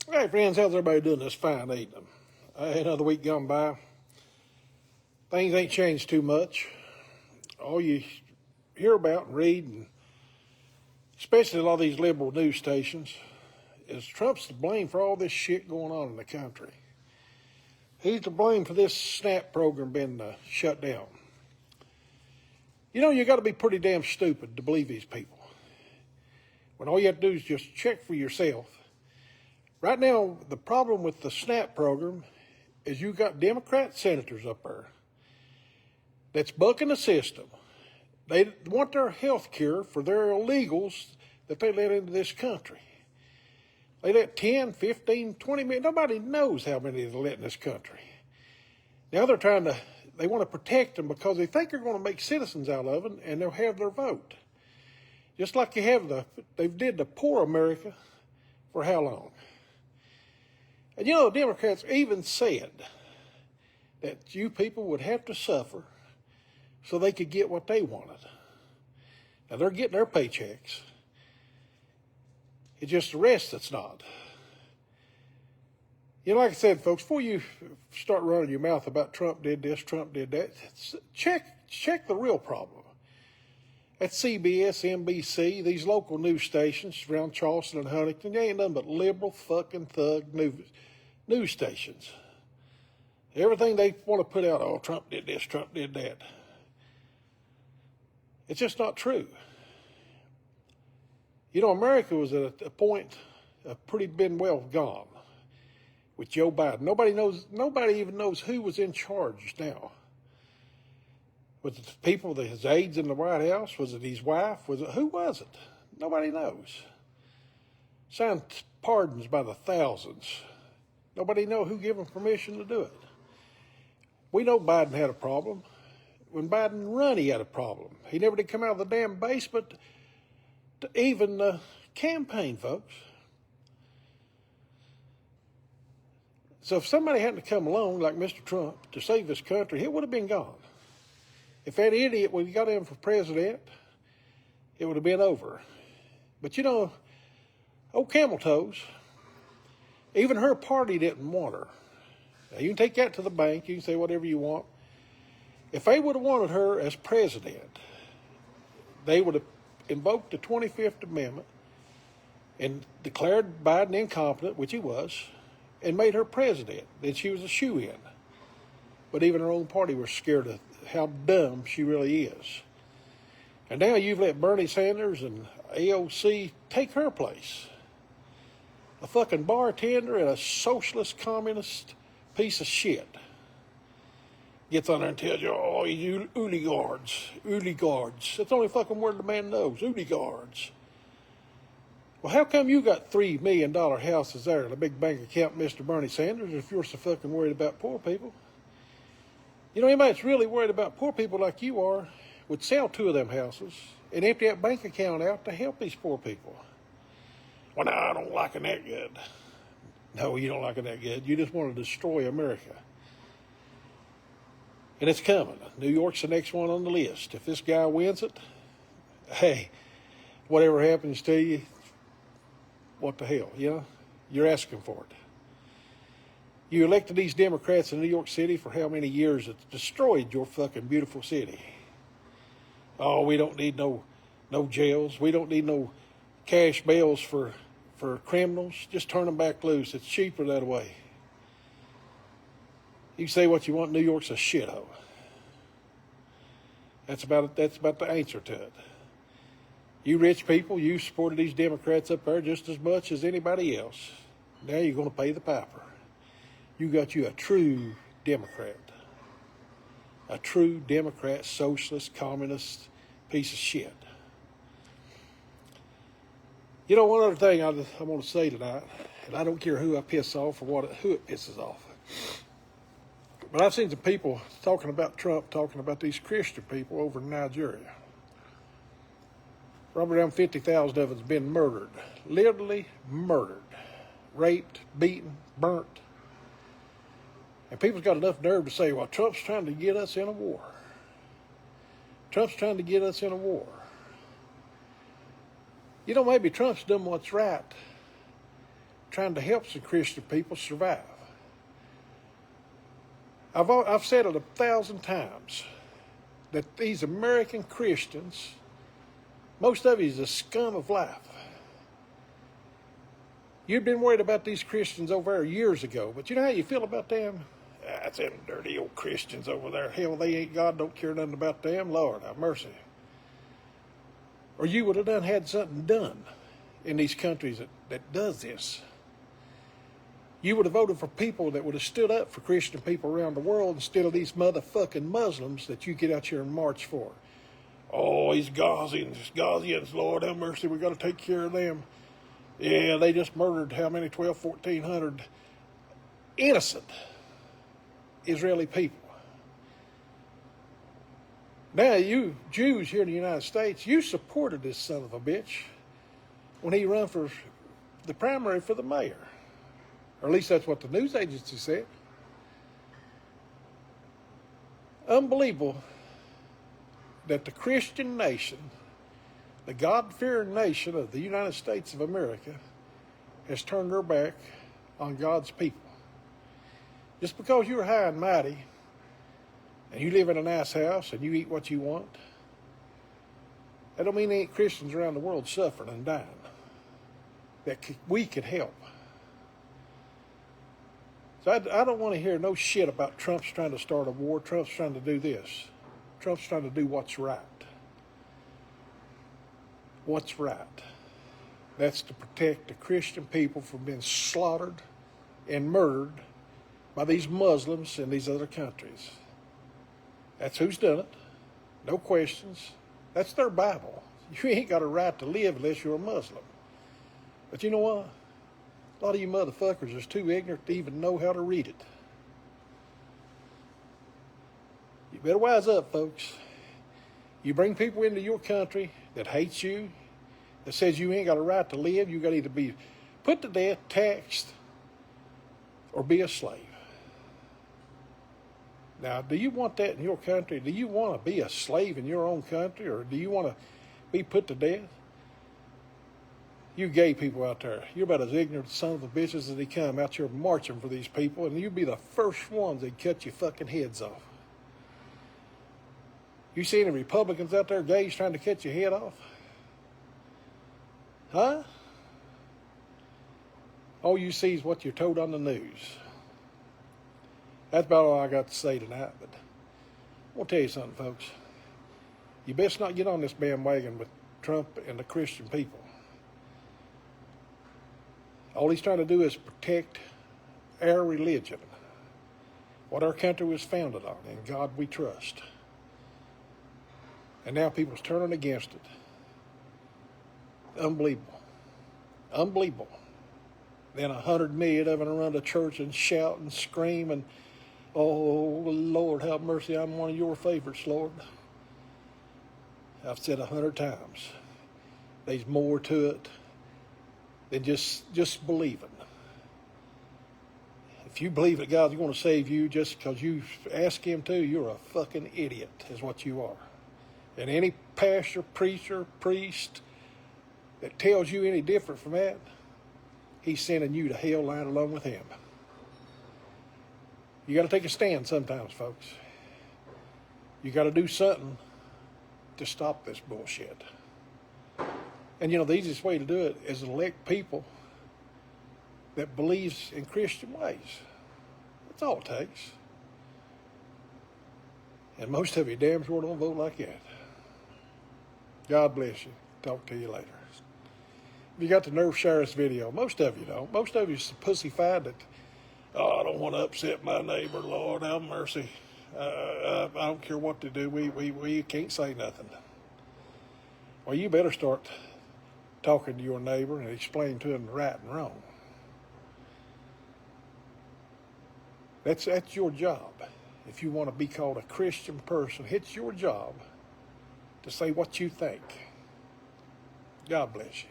Hey friends, how's everybody doing this fine evening? Another week gone by. Things ain't changed too much. All you hear about and read, and especially a lot of these liberal news stations, is Trump's to blame for all this shit going on in the country. He's to blame for this SNAP program being shut down. You know, you got to be pretty damn stupid to believe these people, when all you have to do is just check for yourself. Right now, the problem with the SNAP program is you got Democrat senators up there that's bucking the system. They want their health care for their illegals that they let into this country. They let 10, 15, 20 million. Nobody knows how many they let in this country. Now they want to protect them because they think they're going to make citizens out of them and they'll have their vote. Just like they did the poor America for how long? And you know, the Democrats even said that you people would have to suffer so they could get what they wanted. Now, they're getting their paychecks. It's just the rest that's not. You know, like I said, folks, before you start running your mouth about Trump did this, Trump did that, check the real problem. At CBS, NBC, these local news stations around Charleston and Huntington, they ain't nothing but liberal fucking thug news stations. Everything they want to put out, oh, Trump did this, Trump did that. It's just not true. You know, America was at a point pretty been well gone with Joe Biden. Nobody even knows who was in charge now. Was it the people, his aides in the White House? Was it his wife? Who was it? Nobody knows. Signed pardons by the thousands. Nobody knows who gave him permission to do it. We know Biden had a problem. When Biden run, he had a problem. He never did come out of the damn basement to even campaign, folks. So if somebody hadn't come along like Mr. Trump to save this country, it would have been gone. If that idiot would have got him for president, it would have been over. But you know, old Camel Toes, even her party didn't want her. Now, you can take that to the bank. You can say whatever you want. If they would have wanted her as president, they would have invoked the 25th Amendment and declared Biden incompetent, which he was, and made her president. Then she was a shoo-in. But even her own party was scared of how dumb she really is. And now you've let Bernie Sanders and AOC take her place. A fucking bartender and a socialist communist piece of shit gets on there and tells you, oh, you oligarchs. That's the only fucking word the man knows, oligarchs. Well, how come you got $3 million houses there and a big bank account, Mr. Bernie Sanders, if you're so fucking worried about poor people? You know, anybody that's really worried about poor people like you are would sell 2 of them houses and empty that bank account out to help these poor people. Well, no, I don't like it that good. No, you don't like it that good. You just want to destroy America. And it's coming. New York's the next one on the list. If this guy wins it, hey, whatever happens to you, what the hell, you know? You're asking for it. You elected these Democrats in New York City for how many years? It's destroyed your fucking beautiful city. Oh, we don't need no jails. We don't need no cash bails for criminals. Just turn them back loose. It's cheaper that way. You can say what you want. New York's a shithole. That's about the answer to it. You rich people, you supported these Democrats up there just as much as anybody else. Now you're going to pay the piper. You got you a true Democrat. A true Democrat, socialist, communist piece of shit. You know, one other thing I want to say tonight, and I don't care who I piss off or who it pisses off. But I've seen some people talking about Trump, talking about these Christian people over in Nigeria. Probably around 50,000 of them has been murdered. Literally murdered. Raped, beaten, burnt. And people's got enough nerve to say, well, Trump's trying to get us in a war. Trump's trying to get us in a war. You know, maybe Trump's done what's right trying to help some Christian people survive. I've said it 1,000 times that these American Christians, most of you is the scum of life. You've been worried about these Christians over there years ago, but you know how you feel about them? That's them dirty old Christians over there. Hell, they ain't, God don't care nothing about them. Lord, have mercy. Or you would have had something done in these countries that does this. You would have voted for people that would have stood up for Christian people around the world instead of these motherfucking Muslims that you get out here and march for. Oh, these Ghazians, Lord have mercy, we got to take care of them. Yeah, they just murdered how many? 1,400 innocent Israeli people. Now, you Jews here in the United States, you supported this son of a bitch when he ran for the primary for the mayor. Or at least that's what the news agency said. Unbelievable that the Christian nation, the God-fearing nation of the United States of America, has turned their back on God's people. Just because you're high and mighty, and you live in a nice house, and you eat what you want, that don't mean there ain't Christians around the world suffering and dying that we could help. So I don't want to hear no shit about Trump's trying to start a war. Trump's trying to do this. Trump's trying to do what's right. What's right? That's to protect the Christian people from being slaughtered and murdered by these Muslims in these other countries. That's who's done it. No questions. That's their Bible. You ain't got a right to live unless you're a Muslim. But you know what? A lot of you motherfuckers are too ignorant to even know how to read it. You better wise up, folks. You bring people into your country that hates you, that says you ain't got a right to live, you got to either be put to death, taxed, or be a slave. Now, do you want that in your country? Do you want to be a slave in your own country, or do you want to be put to death? You gay people out there, you're about as ignorant son of a bitches as they come out here marching for these people, and you'd be the first ones that cut your fucking heads off. You see any Republicans out there, gays, trying to cut your head off? Huh? All you see is what you're told on the news. That's about all I got to say tonight, but I'm going to tell you something, folks. You best not get on this bandwagon with Trump and the Christian people. All he's trying to do is protect our religion, what our country was founded on, and God we trust. And now people's turning against it. Unbelievable. Unbelievable. Then 100 million of them run to church and shout and scream and, oh, Lord, have mercy, I'm one of your favorites, Lord. I've said 100 times, there's more to it than just believing. If you believe that God's going to save you just because you ask him to, you're a fucking idiot, is what you are. And any pastor, preacher, priest that tells you any different from that, he's sending you to hell line along with him. You got to take a stand sometimes, folks. You got to do something to stop this bullshit. And you know, the easiest way to do it is to elect people that believes in Christian ways. That's all it takes. And most of you damn sure don't vote like that. God bless you. Talk to you later. If you got the nerve, share this video. Most of you don't. Most of you are pussyfied that, oh, I don't want to upset my neighbor. Lord, have mercy. I don't care what to do. We can't say nothing. Well, you better start talking to your neighbor and explain to him the right and wrong. That's your job. If you want to be called a Christian person, it's your job to say what you think. God bless you.